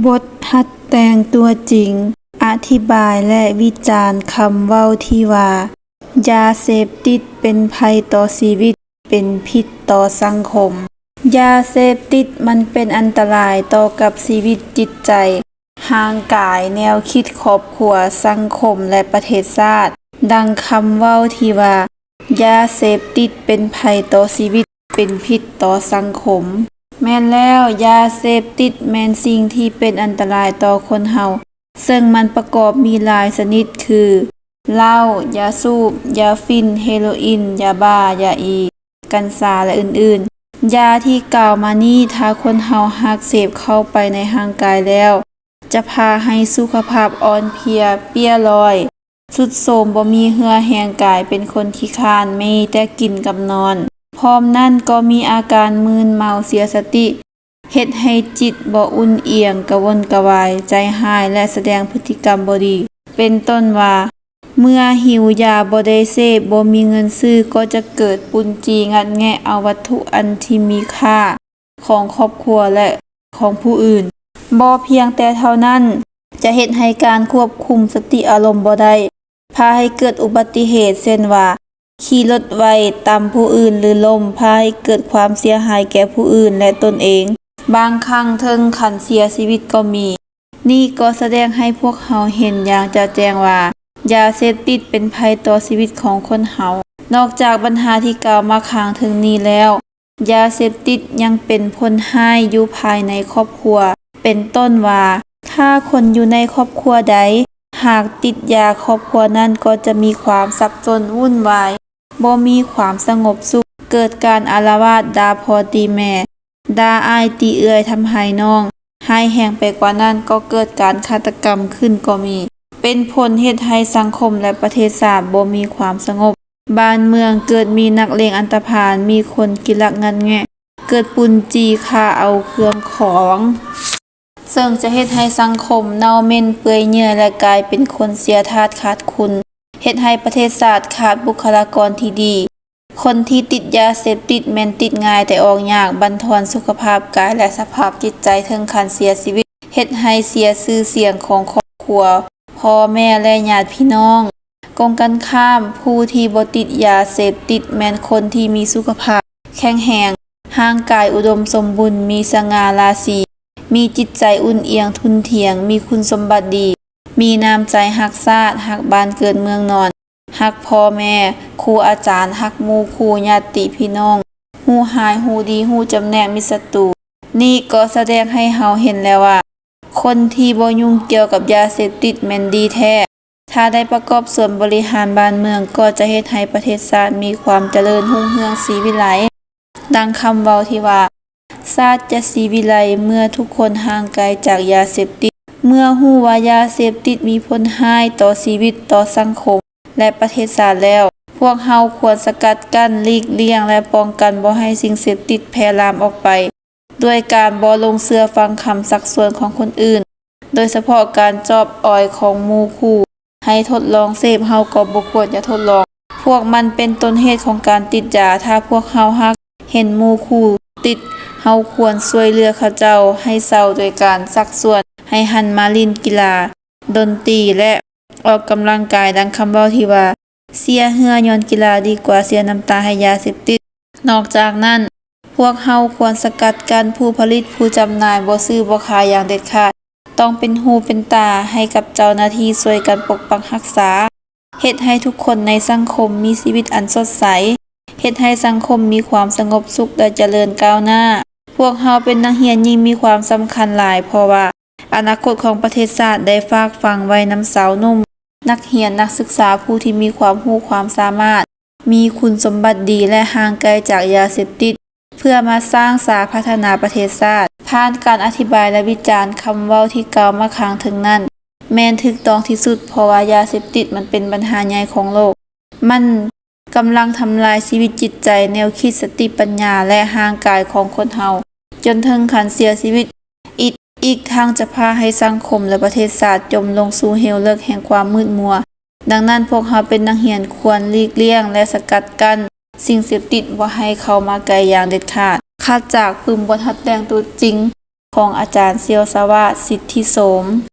บทหัดแต่งตัวจริง อธิบายและวิจารณ์คำเว้าที่ว่ายาเสพติดเป็นภัยต่อชีวิต เป็นพิษต่อสังคม ยาเสพติดมันเป็นอันตรายต่อกับชีวิตจิตใจร่างกายแนวคิดครอบครัวสังคมและประเทศชาติดังคำเว้าที่ว่ายาเสพติดเป็นภัยต่อชีวิต เป็นพิษต่อสังคมแม่นแล้วยาเสพติดแม่นสิ่งที่เป็นอันตรายต่อคนเฮาซึ่งมันประกอบมีหลายชนิดคือเหล้ายาสูบยาฟินเฮโรอีนยาบ้ายาอีกัญชาและอื่นๆยาที่กล่าวมานี้ถ้าคนเฮาหักเสพเข้าไปในร่างกายแล้วจะพาให้สุขภาพอ่อนเพลียเปี้ยลอยสุดโทรมบ่มีเหือแรงกายเป็นคนขี้คร้านมีแต่กินกับนอนพร้อมนั่นก็มีอาการมึนเมาเสียสติเฮ็ดให้จิตบ่อุ่นเอียงกระวนกระวายใจหายและแสดงพฤติกรรมบ่ดีเป็นต้นว่าเมื่อหิวยาบ่ได้เสพบ่มีเงินซื้อก็จะเกิดปุนจีงัดแงะเอาวัตถุอันที่มีค่าของครอบครัวและของผู้อื่นบ่เพียงแต่เท่านั้นจะเฮ็ดให้การควบคุมสติอารมณ์บ่ได้พาให้เกิดอุบัติเหตุเช่นว่าขี่รถไวต่ำผู้อื่นหรือล้มพาให้เกิดความเสียหายแก่ผู้อื่นและตนเองบางครั้งถึงขั้นเสียชีวิตก็มีนี่ก็แสดงให้พวกเฮาเห็นอย่างจะแจ้งว่ายาเสพติดเป็นภัยต่อชีวิตของคนเฮานอกจากปัญหาที่กล่าวมาข้างถึงนี้แล้วยาเสพติดยังเป็นผลร้ายอยู่ภายในครอบครัวเป็นต้นว่าถ้าคนอยู่ในครอบครัวใดหากติดยาครอบครัวนั้นก็จะมีความสับสนวุ่นวายบ่มีความสงบสุขเกิดการอาละวาดด่าพ่อตีแม่ด่าอ้ายตีเอื้อยทำให้น้องให้แรงไปกว่านั้นก็เกิดการฆาตกรรมขึ้นก็มีเป็นผลเฮ็ดให้สังคมและประเทศชาติบ่มีความสงบบ้านเมืองเกิดมีนักเลงอันธพาลมีคนกิลักงันแงะเกิดปุนจีฆ่าเอาเครื่องของซึ่งจะเฮ็ดให้สังคมเน่าเหม็นเปื่อยเยื่อและกลายเป็นคนเสียทาสขาดคุณเฮ็ดให้ประเทศชาติขาดบุคลากรที่ดีคนที่ติดยาเสพติดแม่นติดง่ายแต่ออกยากบั่นทอนสุขภาพกายและสภาพจิตใจถึงขั้นเสียชีวิตเฮ็ดให้เสียชื่อเสียงของครอบครัวพ่อแม่และญาติพี่น้องกงกันข้ามผู้ที่บ่ติดยาเสพติดแม่นคนที่มีสุขภาพแข็งแรงร่างกายอุดมสมบูรณ์มีสง่าราศีมีจิตใจอุ่นเอียงทุนเถียงมีคุณสมบัติดีมีน้ำใจรักชาติรักบ้านเกิดเมืองนอนรักพ่อแม่ครูอาจารย์รักหมู่คู่ญาติพี่น้องฮู้หายฮู้ดีฮู้จำแนกมิตรศัตรูนี่ก็แสดงให้เฮาเห็นแล้วว่าคนที่บ่ยุ่งเกี่ยวกับยาเสพติดแม่นดีแท้ถ้าได้ประกอบส่วนบริหารบ้านเมืองก็จะเฮ็ดให้ประเทศชาติมีความเจริญรุ่งเรืองศรีวิไลดังคำเว้าที่ว่าชาติจะศรีวิไลเมื่อทุกคนห่างไกลจากยาเสพติดเมื่อฮู้ว่ายาเสพติดมีผลร้ายต่อชีวิตต่อสังคมและประเทศชาติแล้วพวกเฮาควรสกัดกั้นหลีกเลี่ยงและป้องกันบ่ให้สิ่งเสพติดแพร่ลามออกไปด้วยการบ่ลงเชื่อฟังคำซักชวนของคนอื่นโดยเฉพาะการจอบอ้อยของหมู่คู่ให้ทดลองเสพเฮาก็บ่ควรจะทดลองพวกมันเป็นต้นเหตุของการติดยาถ้าพวกเฮาฮักเห็นหมู่คู่ติดเฮาควรช่วยเหลือเขาเจ้าให้เศร้าโดยการซักชวนให้หันมาเล่นกีฬาดนตรีและออกกำลังกายดังคำเว้าที่ว่าเสียเหงื่อย้อนกีฬาดีกว่าเสียน้ำตาให้ยาเสพติดนอกจากนั้นพวกเฮาควรสกัดกั้นผู้ผลิตผู้จำหน่ายบ่ซื้อบ่ขายอย่างเด็ดขาดต้องเป็นหูเป็นตาให้กับเจ้าหน้าที่ช่วยกันปกปักรักษาเฮ็ดให้ทุกคนในสังคมมีชีวิตอันสดใสเฮ็ดให้สังคมมีความสงบสุขและเจริญก้าวหน้าพวกเฮาเป็นนักเรียนยิ่งมีความสำคัญหลายเพราะว่าอนาคตของประเทศชาติได้ฝากฝังไว้นำสาวหนุ่มนักเรียนนักศึกษาผู้ที่มีความรู้ความสามารถมีคุณสมบัติดีและห่างไกลจากยาเสพติดเพื่อมาสร้างสาพัฒนาประเทศชาติผ่านการอธิบายและวิจารณ์คำเว้าที่กล่าวมาข้างถึงนั้นแม่นถูกต้องที่สุดเพราะว่ายาเสพติดมันเป็นปัญหาใหญ่ของโลกมันกำลังทำลายชีวิตจิตใจแนวคิดสติปัญญาและร่างกายของคนเฮาจนถึงขั้นเสียชีวิตอีกทางจะพาให้สังคมและประเทศชาติจมลงสู่เหวลึกแห่งความมืดมัวดังนั้นพวกเฮาเป็นนักเรียนควรหลีกเลี่ยงและสกัดกั้นสิ่งเสพติดบ่ให้เข้ามาใกล้อย่างเด็ดขาดคัดจากปึ้มบทหัดแต่งตัวจริง ของอาจารย์เซียวสวะสิทธิโสม